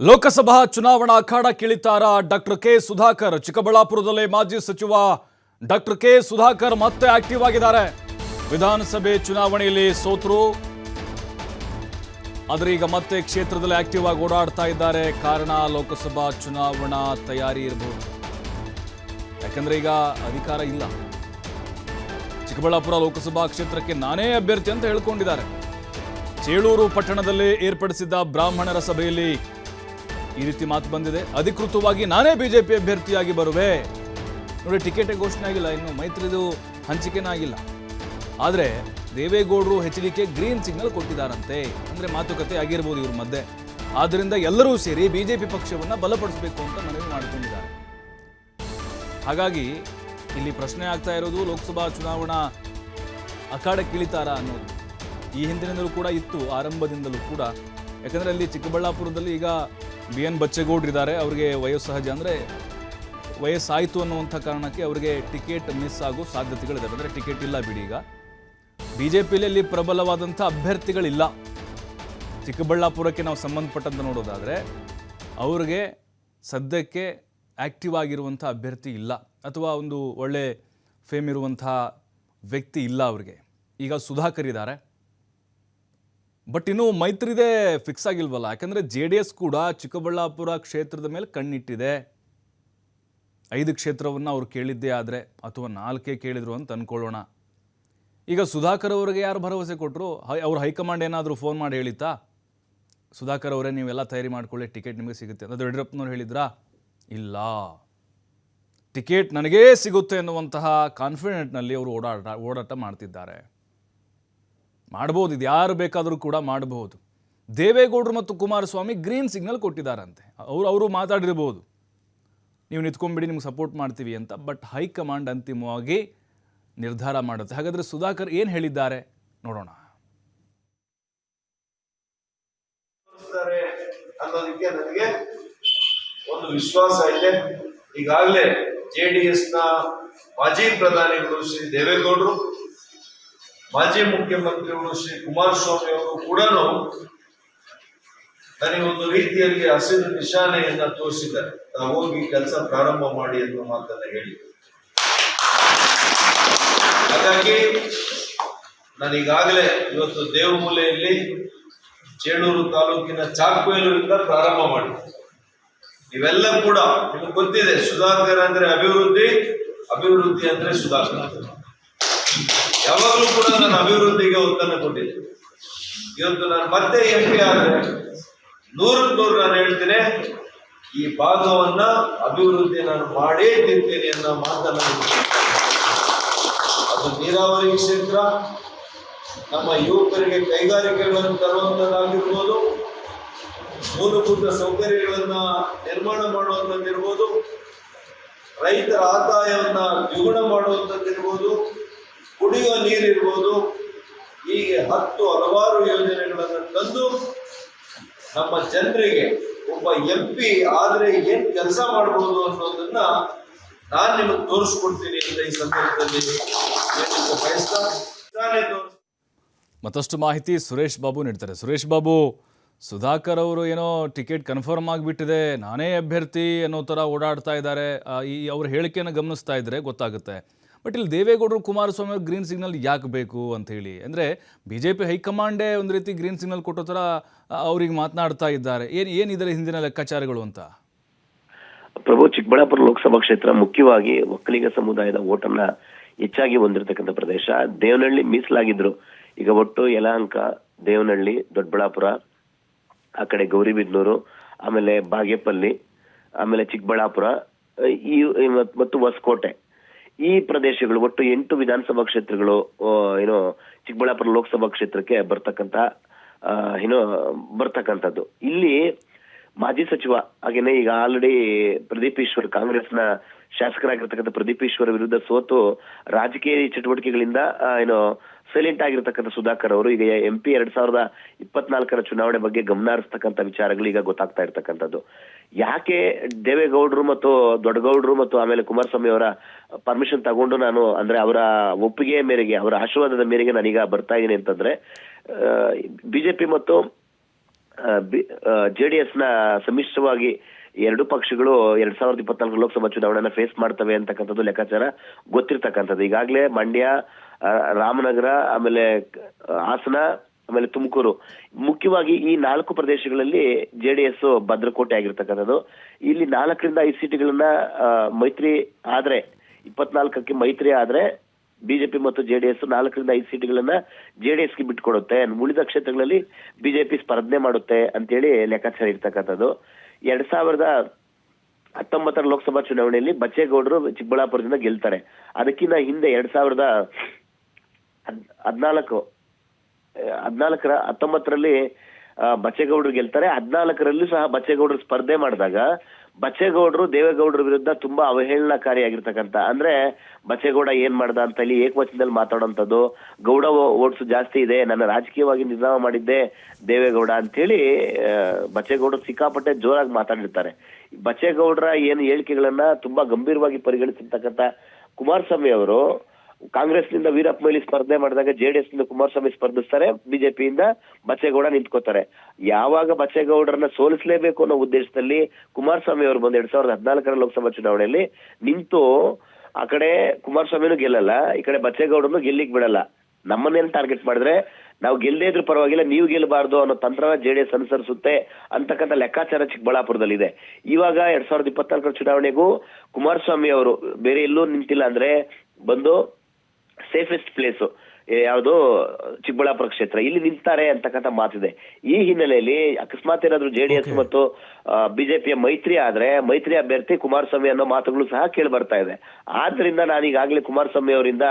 ಲೋಕಸಭಾ ಚುನಾವಣಾ ಅಖಾಡಕ್ಕಿಳಿತಾರ doctor K Sudhakar. ಚಿಕ್ಕಬಳ್ಳಾಪುರದಲ್ಲಿ ಮಾಜಿ ಸಚಿವ ಡಾಕ್ಟರ್ ಕೆ ಸುಧಾಕರ್ ಮತ್ತೆ ಆಕ್ಟಿವ್ ಆಗಿದ್ದಾರೆ. ವಿಧಾನಸಭೆ ಚುನಾವಣೆಯಲ್ಲಿ ಸೋತರು, ಆದರೆ ಈಗ ಮತ್ತೆ ಕ್ಷೇತ್ರದಲ್ಲಿ ಆಕ್ಟಿವ್ ಆಗಿ ಓಡಾಡ್ತಾ ಇದ್ದಾರೆ. ಕಾರಣ ಲೋಕಸಭಾ ಚುನಾವಣಾ ತಯಾರಿ ಇರಬಹುದು. ಯಾಕಂದ್ರೆ ಈಗ ಅಧಿಕಾರ ಇಲ್ಲ. ಚಿಕ್ಕಬಳ್ಳಾಪುರ ಲೋಕಸಭಾ ಕ್ಷೇತ್ರಕ್ಕೆ ನಾನೇ ಅಭ್ಯರ್ಥಿ ಅಂತ ಹೇಳ್ಕೊಂಡಿದ್ದಾರೆ. ಚೇಳೂರು ಪಟ್ಟಣದಲ್ಲಿ ಏರ್ಪಡಿಸಿದ್ದ ಬ್ರಾಹ್ಮಣರ ಸಭೆಯಲ್ಲಿ ಈ ರೀತಿ ಮಾತು ಬಂದಿದೆ. ಅಧಿಕೃತವಾಗಿ ನಾನೇ ಬಿಜೆಪಿ ಅಭ್ಯರ್ಥಿಯಾಗಿ ಬರುವೆ. ನೋಡಿ, ಟಿಕೆಟ್ ಘೋಷಣೆ ಆಗಿಲ್ಲ, ಇನ್ನು ಮೈತ್ರಿದು ಹಂಚಿಕೆನೇ ಆಗಿಲ್ಲ. ಆದರೆ ದೇವೇಗೌಡರು HDK ಗ್ರೀನ್ ಸಿಗ್ನಲ್ ಕೊಟ್ಟಿದ್ದಾರಂತೆ. ಅಂದರೆ ಮಾತುಕತೆ ಆಗಿರ್ಬೋದು ಇವ್ರ ಮಧ್ಯೆ. ಆದ್ದರಿಂದ ಎಲ್ಲರೂ ಸೇರಿ ಬಿಜೆಪಿ ಪಕ್ಷವನ್ನು ಬಲಪಡಿಸಬೇಕು ಅಂತ ಮನವಿ ಮಾಡಿಕೊಂಡಿದ್ದಾರೆ. ಹಾಗಾಗಿ ಇಲ್ಲಿ ಪ್ರಶ್ನೆ ಆಗ್ತಾ ಇರೋದು ಲೋಕಸಭಾ ಚುನಾವಣಾ ಅಖಾಡಕ್ಕಿಳಿತಾರಾ ಅನ್ನೋದು. ಈ ಹಿಂದಿನಿಂದಲೂ ಕೂಡ ಇತ್ತು, ಆರಂಭದಿಂದಲೂ ಕೂಡ. ಯಾಕಂದರೆ ಅಲ್ಲಿ ಚಿಕ್ಕಬಳ್ಳಾಪುರದಲ್ಲಿ ಈಗ BN ಬಚ್ಚೇಗೌಡರಿದ್ದಾರೆ. ಅವರಿಗೆ ವಯೋಸಹಜ, ಅಂದರೆ ವಯಸ್ಸಾಯಿತು ಅನ್ನುವಂಥ ಕಾರಣಕ್ಕೆ ಅವರಿಗೆ ಟಿಕೆಟ್ ಮಿಸ್ ಆಗೋ ಸಾಧ್ಯತೆಗಳಿದ್ದಾವೆ. ಅಂದರೆ ಟಿಕೆಟ್ ಇಲ್ಲ ಬಿಡಿ. ಈಗ BJPಯಲ್ಲಿ ಪ್ರಬಲವಾದಂಥ ಅಭ್ಯರ್ಥಿಗಳಿಲ್ಲ. ಚಿಕ್ಕಬಳ್ಳಾಪುರಕ್ಕೆ ನಾವು ಸಂಬಂಧಪಟ್ಟಂತ ನೋಡೋದಾದರೆ ಅವ್ರಿಗೆ ಸದ್ಯಕ್ಕೆ ಆ್ಯಕ್ಟಿವ್ ಆಗಿರುವಂಥ ಅಭ್ಯರ್ಥಿ ಇಲ್ಲ, ಅಥವಾ ಒಂದು ಒಳ್ಳೆ ಫೇಮ್ ಇರುವಂಥ ವ್ಯಕ್ತಿ ಇಲ್ಲ ಅವ್ರಿಗೆ. ಈಗ ಸುಧಾಕರ್ ಇದ್ದಾರೆ, ಬಟ್ ಇನ್ನೂ ಮೈತ್ರಿದೇ ಫಿಕ್ಸ್ ಆಗಿಲ್ವಲ್ಲ. ಯಾಕಂದರೆ JDS ಕೂಡ ಚಿಕ್ಕಬಳ್ಳಾಪುರ ಕ್ಷೇತ್ರದ ಮೇಲೆ ಕಣ್ಣಿಟ್ಟಿದೆ. 5 ಕ್ಷೇತ್ರವನ್ನು ಅವ್ರು ಕೇಳಿದ್ದೇ ಆದರೆ, ಅಥವಾ 4 ಕೇಳಿದ್ರು ಅಂತ ಅಂದ್ಕೊಳ್ಳೋಣ. ಈಗ ಸುಧಾಕರ್ ಅವರಿಗೆ ಯಾರು ಭರವಸೆ ಕೊಟ್ಟರು? ಅವ್ರ ಹೈಕಮಾಂಡ್ ಏನಾದರೂ ಫೋನ್ ಮಾಡಿ ಹೇಳಿತಾ, ಸುಧಾಕರ್ ಅವರೇ ನೀವೆಲ್ಲ ತಯಾರಿ ಮಾಡ್ಕೊಳ್ಳಿ, ಟಿಕೆಟ್ ನಿಮಗೆ ಸಿಗುತ್ತೆ ಅಂತ ಯಡಿಯೂರಪ್ಪನವ್ರು ಹೇಳಿದ್ರಾ? ಇಲ್ಲ. ಟಿಕೆಟ್ ನನಗೇ ಸಿಗುತ್ತೆ ಅನ್ನುವಂತಹ ಕಾನ್ಫಿಡೆಂಟ್ನಲ್ಲಿ ಅವರು ಓಡಾಟ ಮಾಡ್ತಿದ್ದಾರೆ. ಮಾಡ್ಬೋದು, ಇದು ಯಾರು ಬೇಕಾದರೂ ಕೂಡ ಮಾಡಬಹುದು. ದೇವೇಗೌಡರು ಮತ್ತು ಕುಮಾರಸ್ವಾಮಿ ಗ್ರೀನ್ ಸಿಗ್ನಲ್ ಕೊಟ್ಟಿದ್ದಾರಂತೆ. ಅವರು ಮಾತಾಡಿರ್ಬೋದು, ನೀವು ನಿಂತ್ಕೊಂಡ್ಬಿಡಿ, ನಿಮ್ಗೆ ಸಪೋರ್ಟ್ ಮಾಡ್ತೀವಿ ಅಂತ. ಬಟ್ ಹೈಕಮಾಂಡ್ ಅಂತಿಮವಾಗಿ ನಿರ್ಧಾರ ಮಾಡುತ್ತೆ. ಹಾಗಾದರೆ ಸುಧಾಕರ್ ಏನು ಹೇಳಿದ್ದಾರೆ ನೋಡೋಣ. ಅನ್ನೋದಕ್ಕೆ ನನಗೆ ಒಂದು ವಿಶ್ವಾಸ ಇದೆ. ಈಗಾಗಲೇ JDSನ ಮಾಜಿ ಪ್ರಧಾನಿಗಳು ಶ್ರೀ ದೇವೇಗೌಡರು, ಮಾಜಿ ಮುಖ್ಯಮಂತ್ರಿಗಳು ಶ್ರೀ ಕುಮಾರಸ್ವಾಮಿ ಅವರು ಕೂಡ ನನಗೆ ಒಂದು ರೀತಿಯಲ್ಲಿ ಹಸಿರು ನಿಶಾನೆಯನ್ನ ತೋರಿಸಿದ್ದಾರೆ. ನಾವು ಹೋಗಿ ಕೆಲಸ ಪ್ರಾರಂಭ ಮಾಡಿ ಅನ್ನೋ ಮಾತನ್ನ ಹೇಳಿ. ಹಾಗಾಗಿ ನಾನೀಗಾಗಲೇ ಇವತ್ತು ದೇವಮೂಲೆಯಲ್ಲಿ ಚೇಳೂರು ತಾಲೂಕಿನ ಚಾಕ್ವೇಲೂರಿಂದ ಪ್ರಾರಂಭ ಮಾಡಿ, ನೀವೆಲ್ಲ ಕೂಡ ನಿಮಗೆ ಗೊತ್ತಿದೆ, ಸುಧಾಕರ್ ಅಂದ್ರೆ ಅಭಿವೃದ್ಧಿ, ಅಭಿವೃದ್ಧಿ ಅಂದ್ರೆ ಸುಧಾಕರ್. ಯಾವಾಗಲೂ ಕೂಡ ನಾನು ಅಭಿವೃದ್ಧಿಗೆ ಒತ್ತನ್ನು ಕೊಟ್ಟಿದ್ದೆ. ಇವತ್ತು ನಾನು ಮತ್ತೆ MP ಆದ್ರೆ 100% ನಾನು ಹೇಳ್ತೇನೆ, ಈ ಭಾಗವನ್ನ ಅಭಿವೃದ್ಧಿ ನಾನು ಮಾಡೇ ತಿಂತೇನೆ ಅನ್ನೋ ಮಾತನ್ನ. ಅದು ನೀರಾವರಿ ಕ್ಷೇತ್ರ, ನಮ್ಮ ಯುವಕರಿಗೆ ಕೈಗಾರಿಕೆಗಳನ್ನು ತರುವಂತದ್ದಾಗಿರ್ಬೋದು, ಮೂಲಭೂತ ಸೌಕರ್ಯಗಳನ್ನ ನಿರ್ಮಾಣ ಮಾಡುವಂಥದ್ದಿರ್ಬೋದು, ರೈತರ ಆದಾಯವನ್ನ ದ್ವಿಗುಣ ಮಾಡುವಂಥದ್ದಿರ್ಬೋದು, ಕುಡಿಯುವ ನೀರಿರ್ಬೋದು, ಹೀಗೆ ಹಲವಾರು ಯೋಜನೆಗಳನ್ನು ತಂದು ನಮ್ಮ ಜನರಿಗೆ ಒಬ್ಬ MP ಆದ್ರೆ ಏನ್ ಕೆಲಸ ಮಾಡಬಹುದು ಅನ್ನೋದನ್ನ ನಾನು ನಿಮಗೆ ತೋರಿಸ್ಕೊಡ್ತೀನಿ ಅಂತ ಈ ಸಂದರ್ಭದಲ್ಲಿ ಬಯಸ್ತಾ. ಮತ್ತಷ್ಟು ಮಾಹಿತಿ ಸುರೇಶ್ ಬಾಬು ನೀಡ್ತಾರೆ. ಸುರೇಶ್ ಬಾಬು, ಸುಧಾಕರ್ ಅವರು ಏನೋ ಟಿಕೆಟ್ ಕನ್ಫರ್ಮ್ ಆಗಿಬಿಟ್ಟಿದೆ, ನಾನೇ ಅಭ್ಯರ್ಥಿ ಅನ್ನೋ ಥರ ಓಡಾಡ್ತಾ ಇದ್ದಾರೆ, ಈ ಅವ್ರ ಹೇಳಿಕೆಯನ್ನು ಗಮನಿಸ್ತಾ ಇದ್ದರೆ ಗೊತ್ತಾಗುತ್ತೆ. ಬಟ್ ಇಲ್ಲಿ ದೇವೇಗೌಡರು ಕುಮಾರಸ್ವಾಮಿ ಅವ್ರ ಗ್ರೀನ್ ಸಿಗ್ನಲ್ ಯಾಕೆ ಬೇಕು ಅಂತ ಹೇಳಿ, ಅಂದರೆ BJP ಹೈಕಮಾಂಡೇ ಒಂದು ರೀತಿ ಗ್ರೀನ್ ಸಿಗ್ನಲ್ ಕೊಟ್ಟೋ ಥರ ಅವ್ರಿಗೆ ಮಾತನಾಡ್ತಾ ಇದ್ದಾರೆ. ಏನಿದೆ ಹಿಂದಿನ ಲೆಕ್ಕಾಚಾರಗಳು ಅಂತ? ಪ್ರಭು, ಚಿಕ್ಕಬಳ್ಳಾಪುರ ಲೋಕಸಭಾ ಕ್ಷೇತ್ರ ಮುಖ್ಯವಾಗಿ ಒಕ್ಕಲಿಗ ಸಮುದಾಯದ ಓಟನ್ನ ಹೆಚ್ಚಾಗಿ ಹೊಂದಿರತಕ್ಕಂಥ ಪ್ರದೇಶ. ದೇವನಹಳ್ಳಿ ಮೀಸಲಾಗಿದ್ರು. ಈಗ ಒಟ್ಟು ಯಲಹಂಕ, ದೇವನಹಳ್ಳಿ, ದೊಡ್ಡಬಳ್ಳಾಪುರ, ಆ ಕಡೆ ಗೌರಿಬಿದನೂರು, ಆಮೇಲೆ ಬಾಗೇಪಲ್ಲಿ, ಆಮೇಲೆ ಚಿಕ್ಕಬಳ್ಳಾಪುರ ಮತ್ತು ಹೊಸಕೋಟೆ, ಈ ಪ್ರದೇಶಗಳು ಒಟ್ಟು 8 ವಿಧಾನಸಭಾ ಕ್ಷೇತ್ರಗಳು ಚಿಕ್ಕಬಳ್ಳಾಪುರ ಲೋಕಸಭಾ ಕ್ಷೇತ್ರಕ್ಕೆ ಬರ್ತಕ್ಕಂಥದ್ದು. ಇಲ್ಲಿ ಮಾಜಿ ಸಚಿವ, ಹಾಗೇನೆ ಈಗ ಆಲ್ರೆಡಿ ಪ್ರದೀಪ್ ಈಶ್ವರ್, ಕಾಂಗ್ರೆಸ್ನ ಶಾಸಕರಾಗಿರ್ತಕ್ಕಂಥ ಪ್ರದೀಪ್ ಈಶ್ವರ್ ವಿರುದ್ಧ ಸೋತು ರಾಜಕೀಯ ಚಟುವಟಿಕೆಗಳಿಂದ ಸೈಲೆಂಟ್ ಆಗಿರ್ತಕ್ಕಂಥ ಸುಧಾಕರ್ ಅವರು ಈಗ MP 2024 ಚುನಾವಣೆ ಬಗ್ಗೆ ಗಮನ ಹರಿಸ್ತಕ್ಕಂಥ ವಿಚಾರಗಳು ಈಗ ಗೊತ್ತಾಗ್ತಾ ಇರ್ತಕ್ಕಂಥದ್ದು. ಯಾಕೆ ದೇವೇಗೌಡರು ಮತ್ತು ದೊಡ್ಡಗೌಡರು ಮತ್ತು ಆಮೇಲೆ ಕುಮಾರಸ್ವಾಮಿ ಅವರ ಪರ್ಮಿಷನ್ ತಗೊಂಡು ನಾನು, ಅಂದ್ರೆ ಅವರ ಒಪ್ಪಿಗೆ ಮೇರೆಗೆ, ಅವರ ಆಶೀರ್ವಾದದ ಮೇರೆಗೆ ನಾನೀಗ ಬರ್ತಾ ಇದ್ದೀನಿ ಅಂತಂದ್ರೆ, BJP ಮತ್ತು JDS ನ ಸಮ್ಮಿಶ್ರವಾಗಿ ಎರಡು ಪಕ್ಷಗಳು 2024 ಲೋಕಸಭಾ ಚುನಾವಣೆನ ಫೇಸ್ ಮಾಡ್ತವೆ ಅಂತಕ್ಕಂಥದ್ದು ಲೆಕ್ಕಾಚಾರ ಗೊತ್ತಿರ್ತಕ್ಕಂಥದ್ದು. ಈಗಾಗಲೇ ಮಂಡ್ಯ, ರಾಮನಗರ, ಆಮೇಲೆ ಹಾಸನ, ಆಮೇಲೆ ತುಮಕೂರು, ಮುಖ್ಯವಾಗಿ ಈ 4 ಪ್ರದೇಶಗಳಲ್ಲಿ JDS ಭದ್ರಕೋಟೆ ಆಗಿರ್ತಕ್ಕಂಥದ್ದು. ಇಲ್ಲಿ 4ರಿಂದ 5 ಸೀಟುಗಳನ್ನ ಮೈತ್ರಿ ಆದ್ರೆ 24ಕ್ಕೆ ಮೈತ್ರಿ ಆದ್ರೆ ಬಿಜೆಪಿ ಮತ್ತು JDS 4ರಿಂದ 5 ಸೀಟುಗಳನ್ನ JDSಗೆ ಬಿಟ್ಕೊಡುತ್ತೆ. ಉಳಿದ ಕ್ಷೇತ್ರಗಳಲ್ಲಿ ಬಿಜೆಪಿ ಸ್ಪರ್ಧೆ ಮಾಡುತ್ತೆ ಅಂತೇಳಿ ಲೆಕ್ಕಾಚಾರ ಇರ್ತಕ್ಕಂಥದ್ದು. 2019 ಲೋಕಸಭಾ ಚುನಾವಣೆಯಲ್ಲಿ ಬಚ್ಚೇಗೌಡರು ಚಿಕ್ಕಬಳ್ಳಾಪುರದಿಂದ ಗೆಲ್ತಾರೆ. ಅದಕ್ಕಿಂತ ಹಿಂದೆ 2019ರಲ್ಲಿ ಬಚ್ಚೇಗೌಡರು ಗೆಲ್ತಾರೆ. 14ರಲ್ಲಿ ಸಹ ಬಚ್ಚೇಗೌಡರು ಸ್ಪರ್ಧೆ ಮಾಡಿದಾಗ ಬಚ್ಚೇಗೌಡರು ದೇವೇಗೌಡರ ವಿರುದ್ಧ ತುಂಬಾ ಅವಹೇಳನಕಾರಿಯಾಗಿರ್ತಕ್ಕಂಥ, ಅಂದ್ರೆ ಬಚ್ಚೇಗೌಡ ಏನ್ ಮಾಡ್ದ ಅಂತ ಹೇಳಿ ಏಕವಚನದಲ್ಲಿ ಮಾತಾಡೋಂಥದ್ದು, ಗೌಡ ಓಟ್ಸ್ ಜಾಸ್ತಿ ಇದೆ, ನನ್ನ ರಾಜಕೀಯವಾಗಿ ನಿರ್ನಾಮ ಮಾಡಿದ್ದೆ ದೇವೇಗೌಡ ಅಂತ ಹೇಳಿ ಬಚ್ಚೇಗೌಡರು ಸಿಕ್ಕಾಪಟ್ಟೆ ಜೋರಾಗಿ ಮಾತಾಡಿರ್ತಾರೆ. ಬಚ್ಚೇಗೌಡರ ಏನು ಹೇಳಿಕೆಗಳನ್ನ ತುಂಬಾ ಗಂಭೀರವಾಗಿ ಪರಿಗಣಿಸಿರ್ತಕ್ಕಂಥ ಕುಮಾರಸ್ವಾಮಿ ಅವರು ಕಾಂಗ್ರೆಸ್ನಿಂದ ವೀರಪ್ಪ ಮೊಯ್ಲಿ ಸ್ಪರ್ಧೆ ಮಾಡಿದಾಗ JDS ನಿಂದ ಕುಮಾರಸ್ವಾಮಿ ಸ್ಪರ್ಧಿಸ್ತಾರೆ, ಬಿಜೆಪಿಯಿಂದ ಬಚ್ಚೇಗೌಡ ನಿಂತ್ಕೋತಾರೆ. ಯಾವಾಗ ಬಚ್ಚೇಗೌಡರನ್ನ ಸೋಲಿಸಲೇಬೇಕು ಅನ್ನೋ ಉದ್ದೇಶದಲ್ಲಿ ಕುಮಾರಸ್ವಾಮಿ ಅವರು ಬಂದು 2014 ಲೋಕಸಭಾ ಚುನಾವಣೆಯಲ್ಲಿ ನಿಂತು ಆ ಕಡೆ ಕುಮಾರಸ್ವಾಮಿನೂ ಗೆಲ್ಲಲ್ಲ, ಈ ಕಡೆ ಬಚ್ಚೇಗೌಡರನ್ನು ಗೆಲ್ಲಿಕ್ ಬಿಡಲ್ಲ, ನಮ್ಮನ್ನೇನು ಟಾರ್ಗೆಟ್ ಮಾಡಿದ್ರೆ ನಾವು ಗೆಲ್ಲದೇ ಇದ್ರೂ ಪರವಾಗಿಲ್ಲ, ನೀವು ಗೆಲ್ಲಬಾರ್ದು ಅನ್ನೋ ತಂತ್ರನ JDS ಅನುಸರಿಸುತ್ತೆ ಅಂತಕ್ಕಂಥ ಲೆಕ್ಕಾಚಾರ ಚಿಕ್ಕಬಳ್ಳಾಪುರದಲ್ಲಿ ಇದೆ. ಇವಾಗ 2024 ಚುನಾವಣೆಗೂ ಕುಮಾರಸ್ವಾಮಿ ಅವರು ಬೇರೆ ಎಲ್ಲೂ ನಿಂತಿಲ್ಲ, ಅಂದ್ರೆ ಬಂದು ಸೇಫೆಸ್ಟ್ ಪ್ಲೇಸ್ ಯಾವುದು ಚಿಕ್ಕಬಳ್ಳಾಪುರ ಕ್ಷೇತ್ರ, ಇಲ್ಲಿ ನಿಂತಾರೆ ಅಂತಕ್ಕಂಥ ಮಾತಿದೆ. ಈ ಹಿನ್ನೆಲೆಯಲ್ಲಿ ಅಕಸ್ಮಾತ್ ಏನಾದ್ರು JDS ಮತ್ತು ಬಿಜೆಪಿಯ ಮೈತ್ರಿ ಆದ್ರೆ ಮೈತ್ರಿ ಅಭ್ಯರ್ಥಿ ಕುಮಾರಸ್ವಾಮಿ ಅನ್ನೋ ಮಾತುಗಳು ಸಹ ಕೇಳಿ ಬರ್ತಾ ಇದೆ. ಆದ್ರಿಂದ ನಾನು ಈಗಾಗಲೇ ಕುಮಾರಸ್ವಾಮಿ ಅವರಿಂದ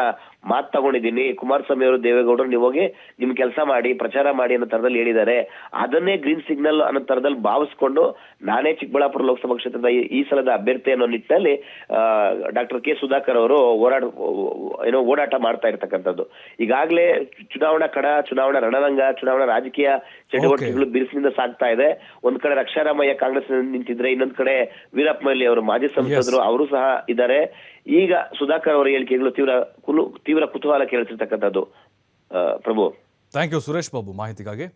ಮಾತು ತಗೊಂಡಿದ್ದೀನಿ. ಕುಮಾರಸ್ವಾಮಿ ಅವರು ದೇವೇಗೌಡರು ನೀವು ಹೋಗಿ ನಿಮ್ ಕೆಲಸ ಮಾಡಿ, ಪ್ರಚಾರ ಮಾಡಿ ಅನ್ನೋ ತರದಲ್ಲಿ ಹೇಳಿದ್ದಾರೆ. ಅದನ್ನೇ ಗ್ರೀನ್ ಸಿಗ್ನಲ್ ಅನ್ನೋ ತರದಲ್ಲಿ ಭಾವಿಸ್ಕೊಂಡು ನಾನೇ ಚಿಕ್ಕಬಳ್ಳಾಪುರ ಲೋಕಸಭಾ ಕ್ಷೇತ್ರದ ಈ ಸಲದ ಅಭ್ಯರ್ಥಿ ಅನ್ನೋ ನಿಟ್ಟಿನಲ್ಲಿ ಡಾಕ್ಟರ್ ಕೆ ಸುಧಾಕರ್ ಅವರು ಓಡಾಟ ಮಾಡ್ತಾ ಇರ್ತಕ್ಕಂಥದ್ದು. ಈಗಾಗಲೇ ಚುನಾವಣಾ ರಣರಂಗ, ಚುನಾವಣಾ ರಾಜಕೀಯ ಚಟುವಟಿಕೆಗಳು ಬಿರುಸಿನಿಂದ ಸಾಗ್ತಾ ಇದೆ. ಒಂದ್ ಕಡೆ ರಕ್ಷಾರಾಮಯ್ಯ ಕಾಂಗ್ರೆಸ್ ನಿಂತಿದ್ರೆ, ಇನ್ನೊಂದ್ ಕಡೆ ವೀರಪ್ಪ ಮೊಯ್ಲಿ ಅವರು ಮಾಜಿ ಸಂಸದರು ಅವರು ಸಹ ಇದ್ದಾರೆ. ಈಗ ಸುಧಾಕರ್ ಅವರ ಹೇಳಿಕೆಗಳು ತೀವ್ರ ಕುತೂಹಲ ಕೇಳಿಸಿರ್ತಕ್ಕಂಥದ್ದು. ಪ್ರಭು, ಥ್ಯಾಂಕ್ ಯು ಸುರೇಶ್ ಬಾಬು ಮಾಹಿತಿಗಾಗಿ.